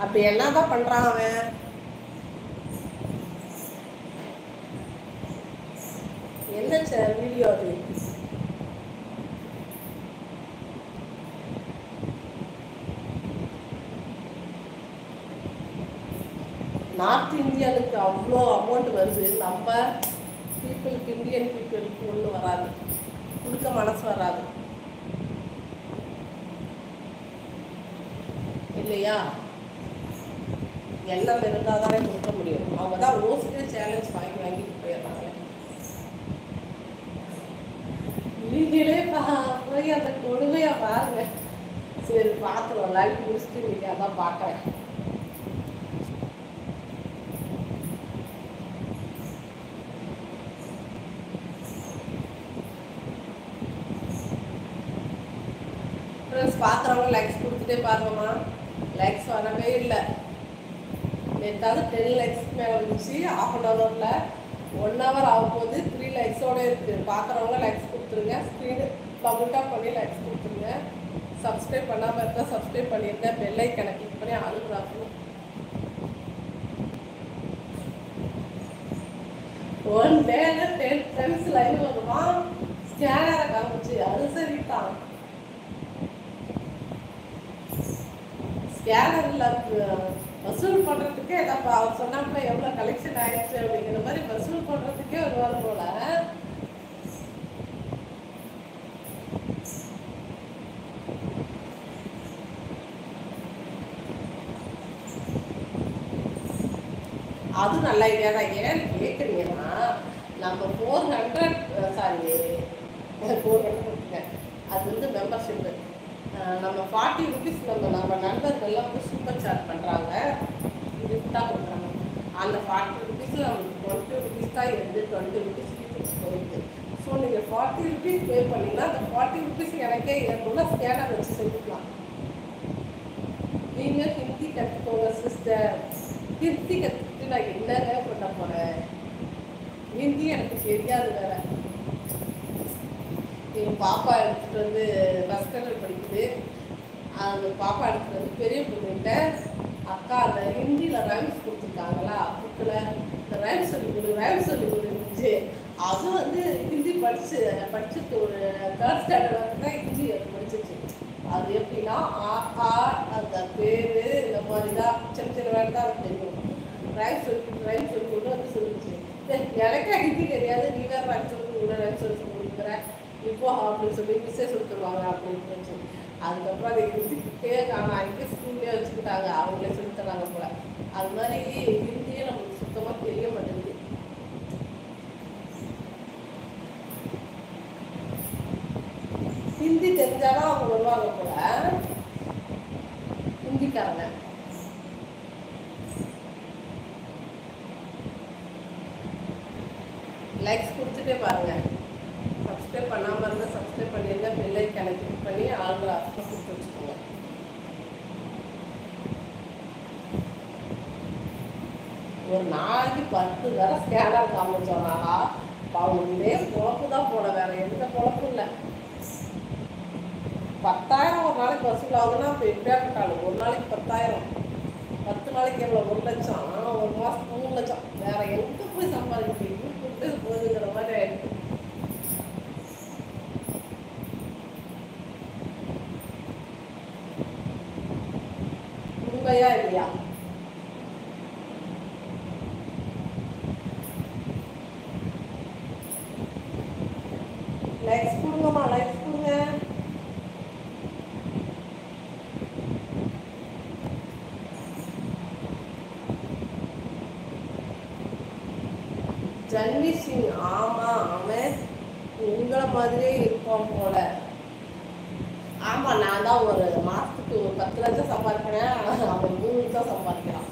அப்படி என்னதான் பண்றான் அவன்? என்ன வீடியோ அது? நார்த் இந்தியனுக்கு அவ்வளோ அமௌண்ட் வருது, நம்ம பீப்புளுக்கு இந்தியன் பீப்புளுக்கு ஒன்றும் வராது, கொடுக்க மனசு வராது இல்லையா? எண்ணம் இருந்தால் தானே கொடுக்க முடியும். அவங்க தான் ரோஸ்டே சேலஞ்ச் வாங்கி வாங்கிட்டு போயிடுறாங்க. நீங்களே போய் அந்த கொடுமையா பாருங்க. சரி பார்த்துருவோம், லைவ் முடிச்சுட்டு இன்னைக்கு அதான் பார்க்குறேன். பார்க்குறவங்க லைக்ஸ் கொடுத்துட்டே பாருங்கம்மா. லைக்ஸ் வரவே இல்லை. நேற்றாவது 10 லைக்ஸ் மேலே வந்துச்சு. ½ அன் ஹவரில் 1 ஹவர் ஆகும்போது 3 லைக்ஸோடு இருக்குது. பார்க்குறவங்க லைக்ஸ் கொடுத்துருங்க. ஸ்க்ரீனு பபுல்டாக பண்ணி லைக்ஸ் கொடுத்துருங்க. சப்ஸ்கிரைப் பண்ணாமல் இருந்தால் சப்ஸ்கிரைப் பண்ணியிருந்தேன். பெல்லை கிளிக் பண்ணி அழுகுறாங்க. 1 டேல 10 டைம்ஸ் லைவ் வருமா? ஸ்கேனரை காமிச்சு அது சரிதான். ஸ்கேனரில் வசூல் பண்ணுறதுக்கே அவர் சொன்னாப்புல எவ்வளோ கலெக்ஷன் ஆயிடுச்சு அப்படிங்கிற மாதிரி வசூல் பண்ணுறதுக்கே வருவார் போல. அது நல்ல ஐடியா தான். ஏன்னு கேட்குறீங்கன்னா, நம்ம 400 அது வந்து மெம்பர்ஷிப்பு. நம்ம 40 ருபீஸ் நம்ம நண்பர்கள்லாம் வந்து சூப்பர் சாட் பண்ணுறாங்க, கிஃப்டாக கொடுக்குறாங்க. அந்த 40 ருபீஸில் நம்மளுக்கு 20 ருபீஸ் தான் இருந்து 20 ருபீஸ் கிஃப்ட் போயிடுது. ஸோ நீங்கள் 40 ருபீஸ் பே பண்ணிங்கன்னா அந்த 40 ருபீஸ் எனக்கே என்னோட ஸ்கேனர் வச்சு செஞ்சுக்கலாம். நீங்கள் ஹிந்தி கற்றுக்கோங்க சிஸ்டர். ஹிந்தி கற்றுக்கிட்டு நான் என்னங்க பண்ண போகிறேன்? ஹிந்தி எனக்கு தெரியாது வேற. எங்கள் பாப்பா எடுத்துகிட்டு வந்து ஃபஸ்ட் ஸ்டாண்டர்ட் படிக்குது. அந்த பாப்பா எடுத்துகிட்டு வந்து பெரிய பொண்ணுகிட்ட, அக்கா அந்த ஹிந்தியில் ரைம்ஸ் கொடுத்துருக்காங்களா புக்கில், இந்த ரைம்ஸ் சொல்லி கொடுத்துருந்துச்சு. அதுவும் வந்து ஹிந்தி படிச்சுட்டு ஒரு 3rd ஸ்டாண்டர்ட் வந்து தான் ஹிந்தி படிச்சிச்சு. அது எப்படின்னா அந்த பேர் இந்த மாதிரி தான் சின்ன வேலை தான் தெரியும். ரைம்ஸ் சொல்லி கொண்டு வந்து சொல்லிச்சு. எனக்கே ஹிந்தி தெரியாது, நீ வேறு ரைம்ஸ் சொல்லி கொடுக்குற இப்போ அப்படின்னு சொல்லி மிஸ்ஸே சொல்லிட்டுருவாங்க அப்படின்னு சொல்லி. அதுக்கப்புறம் அதை ஹிந்திக்கே நான் இங்கே ஸ்கூல்லேயே வச்சுக்கிட்டாங்க, அவங்களே சொல்லித்தராங்க போல. அது மாதிரி ஹிந்தியே நம்மளுக்கு சுத்தமாக தெரிய மாட்டேங்குது. ஹிந்தி தெரிஞ்சாலும் அவங்க வருவாங்க போல ஹிந்திக்காரங்க. லைக்ஸ் கொடுத்துட்டே பாருங்க. சப்ஸ்கிரைப் பண்ணாமல் இருந்தால் சப்ஸ்கிரைப் பண்ணிடுங்க. பெல்லை கிளிக் பண்ணி ஆளுங்களை அர்த்தம் கொடுத்து வச்சுக்கோங்க. ஒரு நாளைக்கு 10 தடவை ஸ்கேனர் காமிச்சோம்னா அவங்களுக்கு இதே பொழப்பு தான் போட, வேற எந்த பொழப்பும் இல்லை. 10,000 ஒரு நாளைக்கு வசூல் ஆகுதுன்னா இப்போ எப்படியா கட்டாலும் ஒரு நாளைக்கு 10,000, 10 நாளைக்கு எவ்வளோ? 1 லட்சம், ஒரு மாதத்துக்கு 3 லட்சம். வேற எங்கே போய் சம்பாதிக்க கூப்பிட்டு போகுதுங்கிற மாதிரி ஆயிடுச்சு. உண்மையா இல்லையா? லைக்ஸ் கொடுங்கம்மா, லைக்ஸ் கொடுங்க. ஜன்வி சிங், ஆமா அவன் உங்களை மாதிரியே இருப்பான் போல. ஆமா, நான் தான் ஒரு மாசத்துக்கு ஒரு 10 லட்சம் சம்பாதிக்கிறேன், அவன் 3 தான் சம்பாதிக்கிறான்.